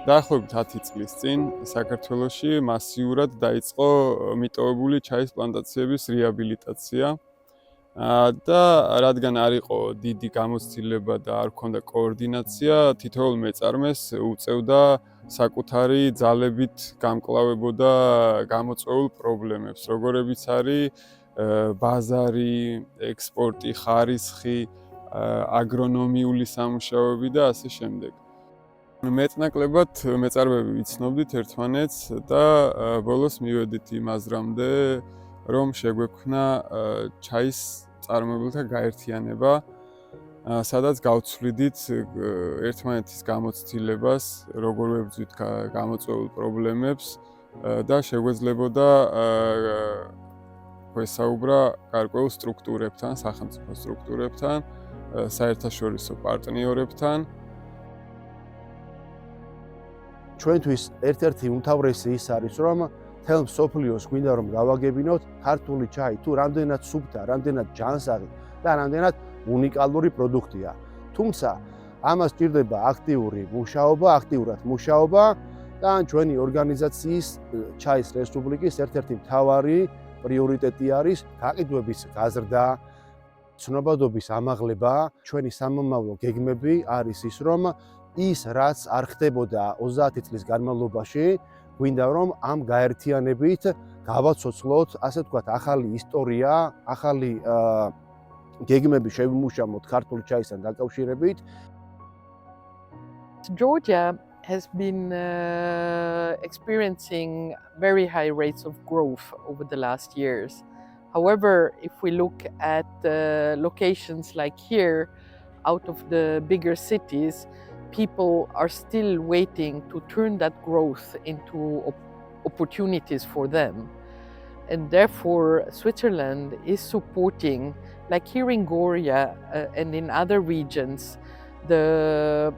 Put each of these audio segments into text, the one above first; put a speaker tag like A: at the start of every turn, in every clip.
A: დაახლოებით 10 წლის წინ საქართველოში მასიურად დაიწყო მიტოვებული ჩაის პლანტაციების რეაბილიტაცია. და რადგან არ იყო დიდი გამოცდილება და არ ჰქონდა კოორდინაცია, თითოეულ მეწარმეს უწევდა საკუთარი ძალებით გამკლავებოდა გამოწვეულ პრობლემებს, როგორებიც არის ბაზარი, ექსპორტი, ხარისხი, აგრონომიული სამუშაოები და ასე შემდეგ. მეტნაკლებად მეწარმეები ვიცნობდით ერთმანეთს და ბოლოს მივედით იმ აზრამდე, რომ შეგვექმნა ჩაის წარმოებულთა გაერთიანება, სადაც გავცვლიდით ერთმანეთის გამოცდილებას, როგორ ვებრძვით გამოწვეულ პრობლემებს და შეგვეძლებოდა გვესაუბრა გარკვეულ სტრუქტურებთან, სახელმწიფო სტრუქტურებთან, საერთაშორისო პარტნიორებთან.
B: ჩვენთვის ერთ-ერთი უმთავრესი ის არის, რომ თელ მსოფლიოს გვინდა რომ გავაგებინოთ ქართული ჩაი თუ რამდენად სუფთა, რამდენად ჯანსაღი და რამდენად უნიკალური პროდუქტია. თუმცა ამას სჭირდება აქტიურად მუშაობა და ჩვენი ორგანიზაციის ჩაის რესპუბლიკის ერთ-ერთი მთავარი პრიორიტეტი არის გაყიდვების გაზრდა, ცნობადობის ამაღლება. ჩვენი სამომავლო გეგმები არის ის, რომ ის რაც არ ხდებოდა 30 წლის განმავლობაში, გვინდა რომ ამ გაერთიანებით გავაცოცხლოთ, ასე ვთქვათ, ახალი ისტორია, ახალი გეგმები შევიმუშავოთ ქართული ჩაისთან დაკავშირებით.
C: Georgia has been experiencing very high rates of growth over the last years. However, if we look at locations like here, out of the bigger cities, people are still waiting to turn that growth into opportunities for them. And therefore, Switzerland is supporting, like here in Goria and in other regions, the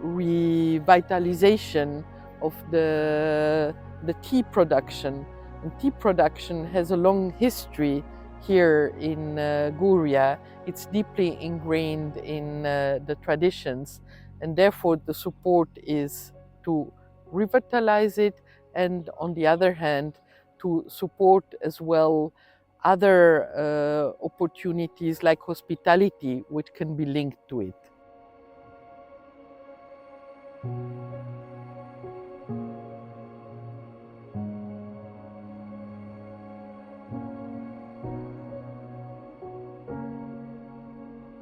C: revitalization of the tea production. And tea production has a long history here in Goria. It's deeply ingrained in the traditions. And therefore, the support is to revitalize it and, on the other hand, to support as well other opportunities like hospitality, which can be linked to it.